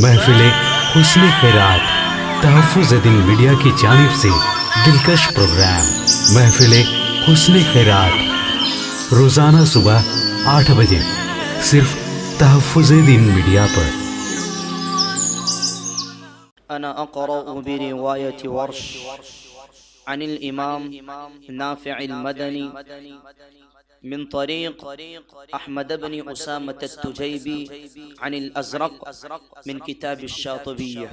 महफिले हुस्न खैरात तहफ़्फ़ुज़ दिन मीडिया की जानिब से दिलकश प्रोग्राम महफिले हुस्न खैरात रोज़ाना सुबह 8 बजे सिर्फ तहफ़्फ़ुज़ दिन मीडिया पर। अना अक़रअ बिरिवायत वर्श अनिल इमाम नाफ़िअल मदनी मिन तरीक़ अहमद इब्न उसामत अत-तुजैबी अनिल अज़रक़ मिन किताब अश-शातिबिय्यह।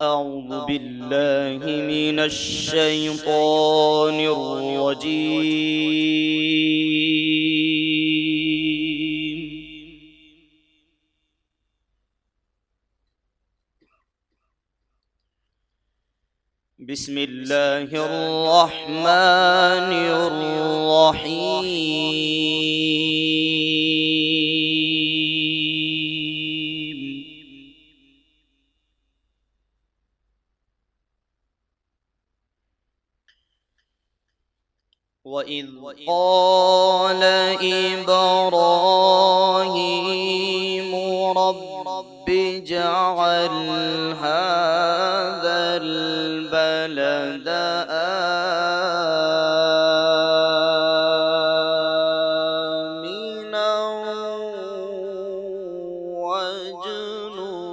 अऊज़ु बिल्लाहि मिनश शैतानिर रजीम। बिस्मिल्लाहिर रहमानिर रहीम। वइज़ क़ाल इब्राहीम रब्बि इजअल हाज़ल बलद आमिनन वज्नुबनी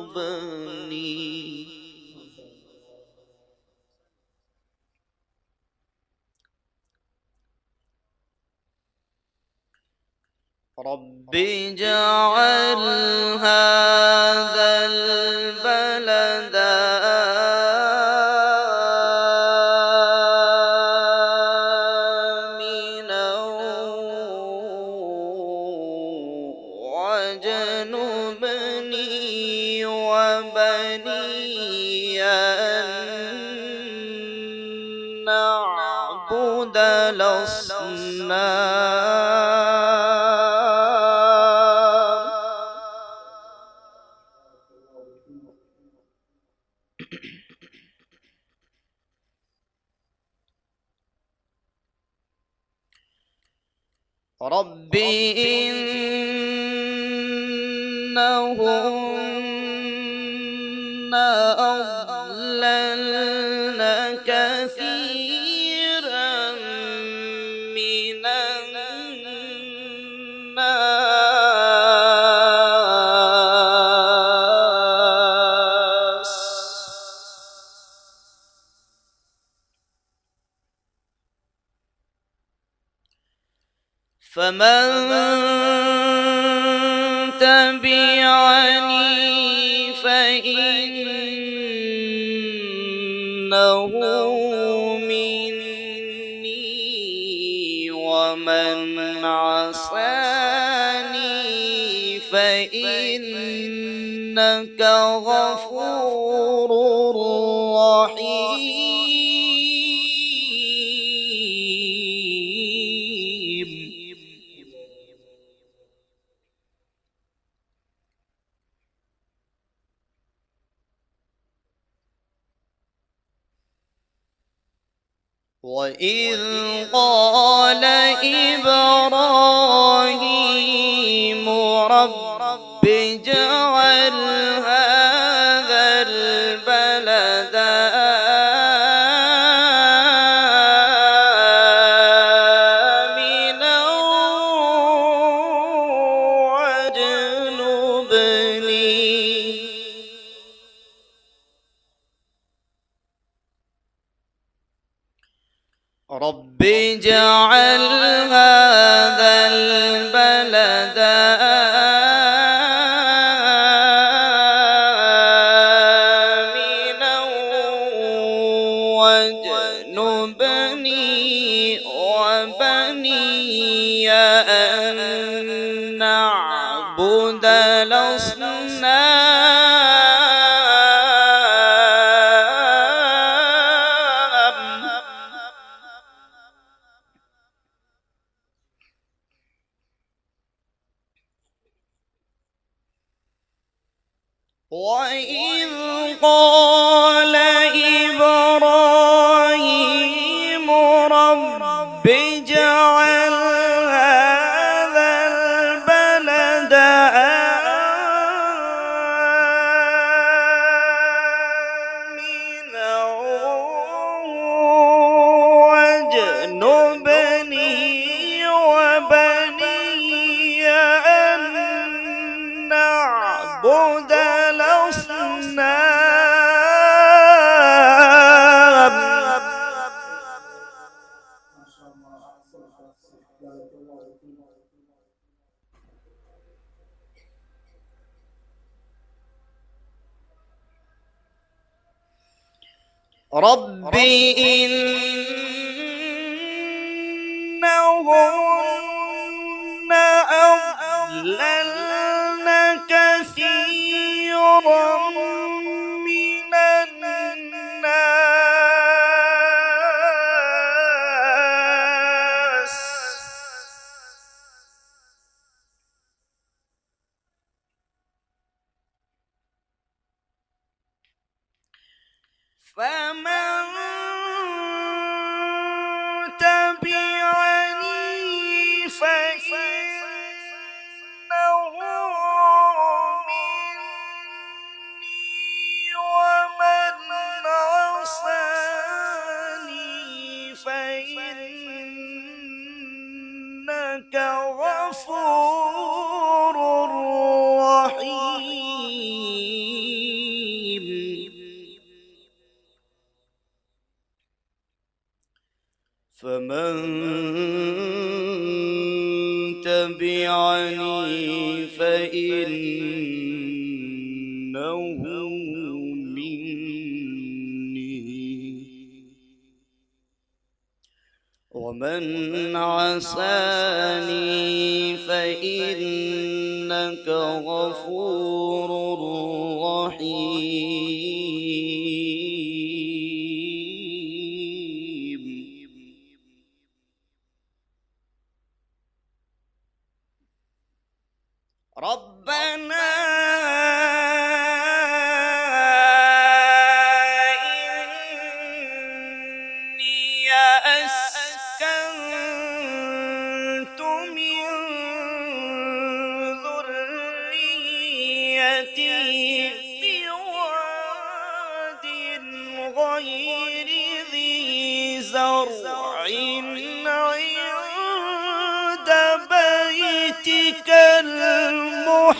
रब्बि इजअल हाज़ल बलद आमिनन वज्नुबनी वबनिय अन नअबुदल असनाम। रब्बि इन्नहुन्ना अضلल्न कसीरन मिनन नास। फमन तबिअनी फ़इन्नहु मिन्नी वमन असनी फ़इन्नक गफ़ूरुर रहीम। वइज़ क़ाल इब्राहीम रब्बि इजअल हाज़ल बलद आमिनन वज्नुबनी रब्बि इजअल हाज़ल बलद आमिनन वज्नुबनी वबनिय अन नअबुदल असनाम। وإذ قال إبراهيم رب اجعل رب إنهن أضللن كثيرا من الناس فمن تبعني فإنه مني ومن عصاني فإنك غفور رحيم فمن تبعني فإنه مني ومن عصاني فإنك غفور رحيم ربنا إني أسكنت من ذريتي بواد غير ذي زرع عند بيتك المحرم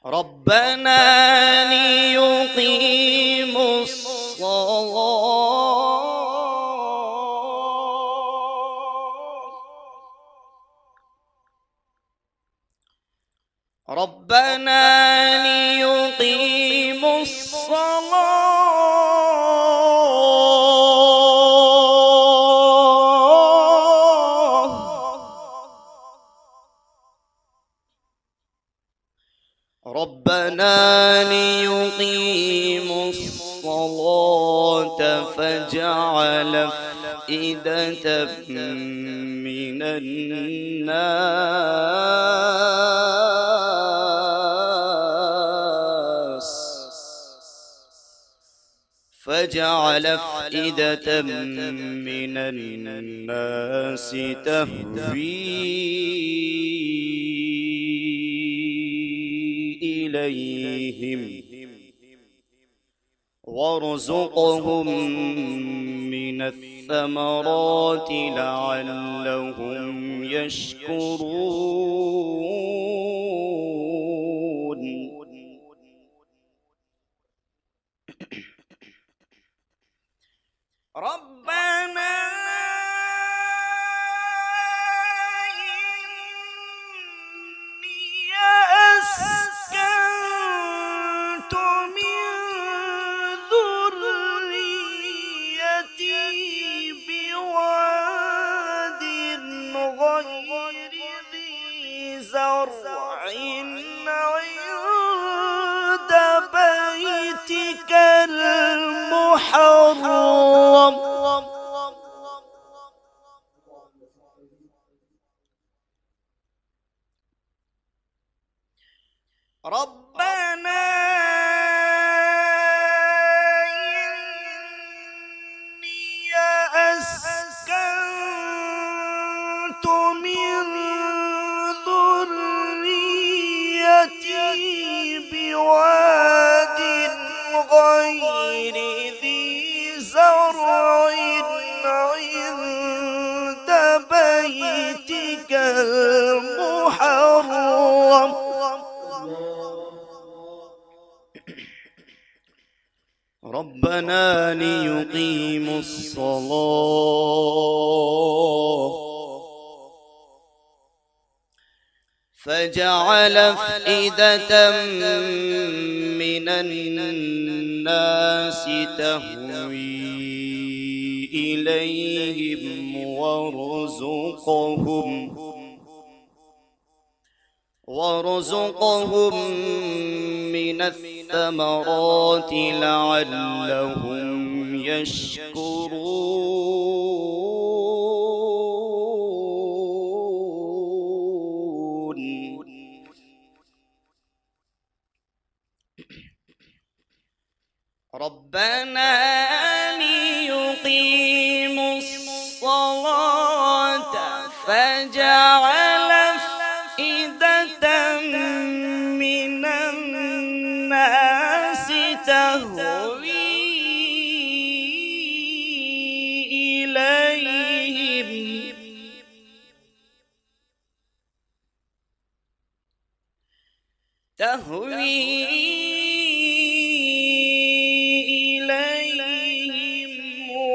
ربنا ليقيموا الصلاة ربنا ليقيموا ربنا ليقيموا الصلاة فاجعل أفئدة من الناس فاجعل أفئدة من الناس تهوي إليهم وارزقهم من الثمرات لعلهم يشكرون ربنا إني أسكنت من ذريتي بواد غير ذي زرع عند بيتك المحرم ربنا إني أسكنت من ذريتي بواد غير ذي زرع عند بيتك المحرم ربنا ليقيموا الصلاة فجعل أفئدة من الناس تهوي إليهم وارزقهم من الثمرات لعلهم يشكرون. ربنا ليقيموا الصلاة فجعل أفئدة من الناس تهوي إليهم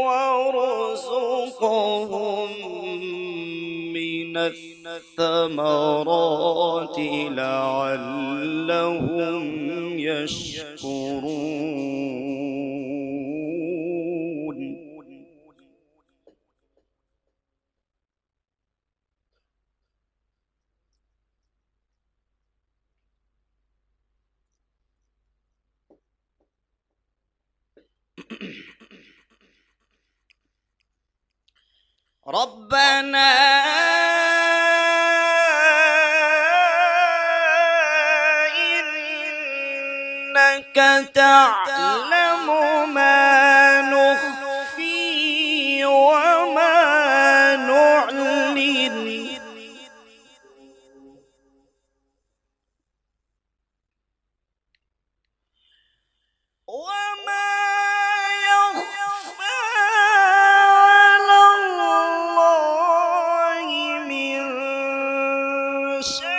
وارزقهم من الثمرات لعلهم يشكرون. ربنا إنك تعلم ما نخفي وما نعلن وما يخفى على الله من شيء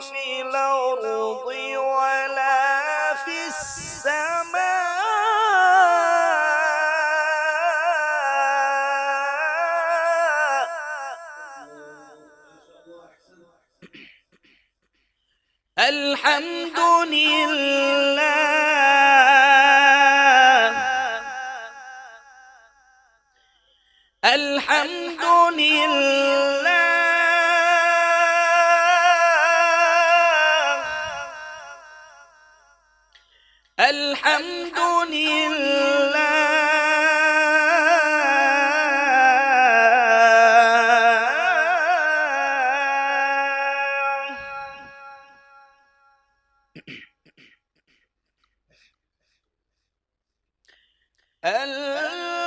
في الأرض ولا في السماء. الحمد لله الحمد لله الحمد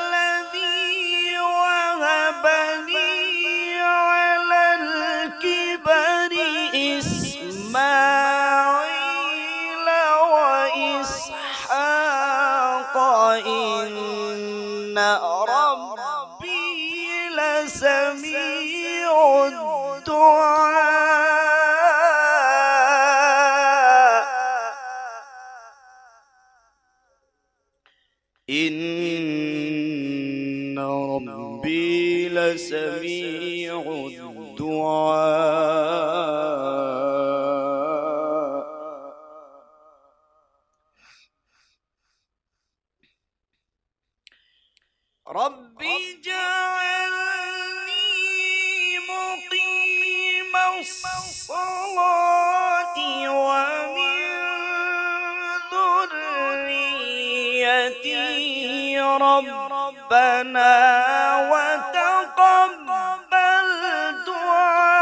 الذي وهب لي على الكبر إسماعيل وإسحاق إن ربي لسميع الدعاء. إن ربي لسميع الدعاء. رب اجعلني مقيم الصلاة ومن ذريتي ربنا وتقبل دعاء.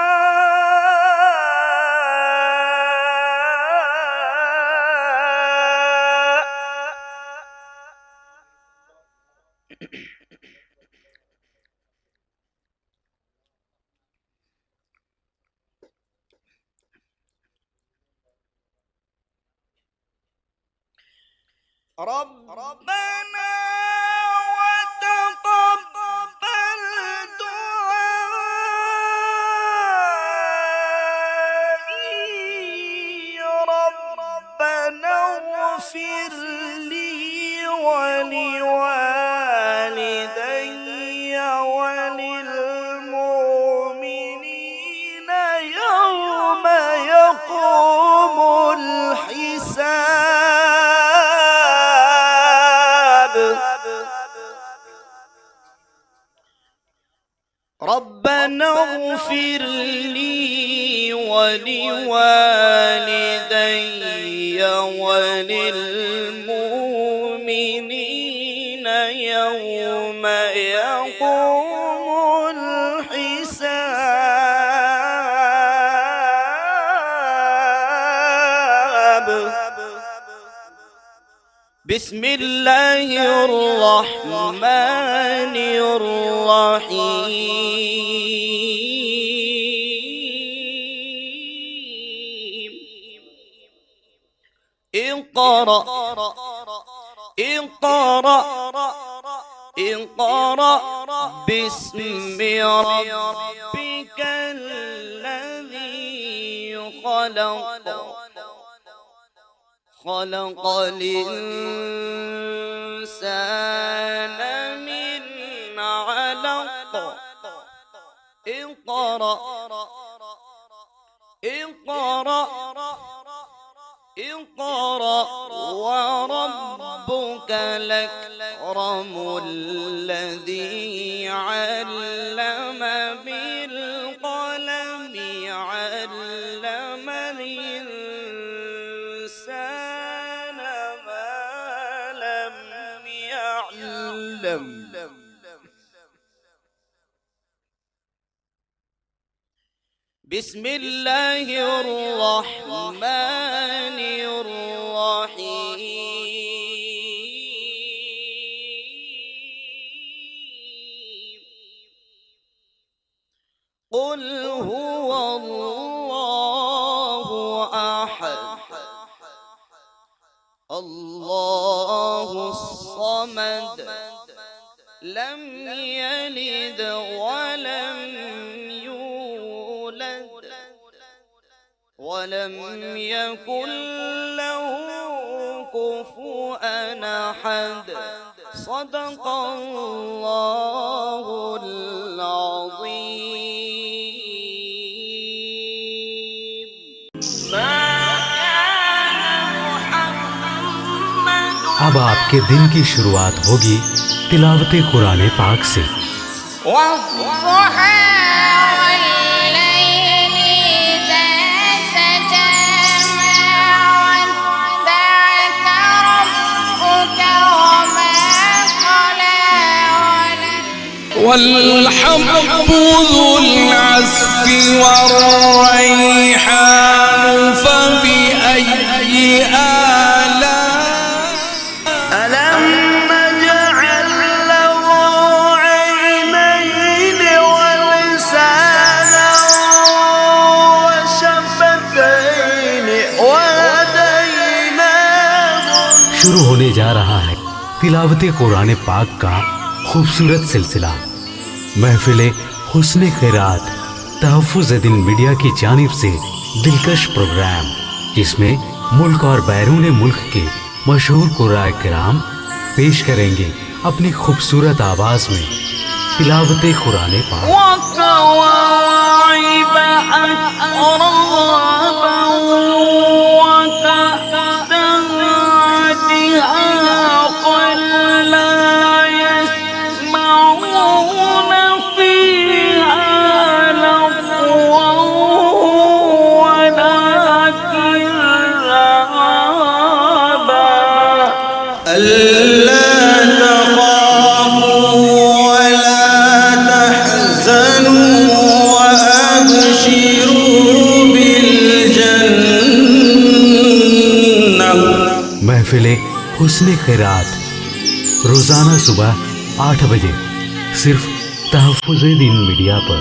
ربنا وتقبل دعائي اغفر لي ولوالدي وللمؤمنين يوم يقوم الحساب ربنا اغفر لي ولوالدي وللمؤمنين يوم يقوم الحساب بسم الله الرحمن الرحيم اقرأ باسم ربك الذي خلق الإنسان من علق اقرأ وربك الأكرم الذي علم بالقلم علم الإنسان ما لم يعلم بسم الله الرحمن الرحيم قل هو الله أحد الله الصمد لم يلد ولم ولم يكن له كفوا أحد صدق الله العظيم अब आपके दिन की शुरुआत होगी तिलावत कुरान पाक से। والحب ذو العصف والريحان فبأي آلاء ألم نجعل له عينين ولسانا وشفتين وهديناه शुरू होने जा रहा है तिलावत कुरान पाक का खूबसूरत सिलसिला। महफिले हुस्ने खैरात तहफ़्फ़ुज़-ए-दीन मीडिया की जानिब से दिलकश प्रोग्राम, जिसमें मुल्क और बैरून मुल्क के मशहूर कुर्राए किराम पेश करेंगे अपनी खूबसूरत आवाज में तिलावत कुरान पाक। महफिले हुस्ने खैरात रोजाना सुबह 8 बजे सिर्फ तहफ़्फ़ुज़-ए-दीन मीडिया पर।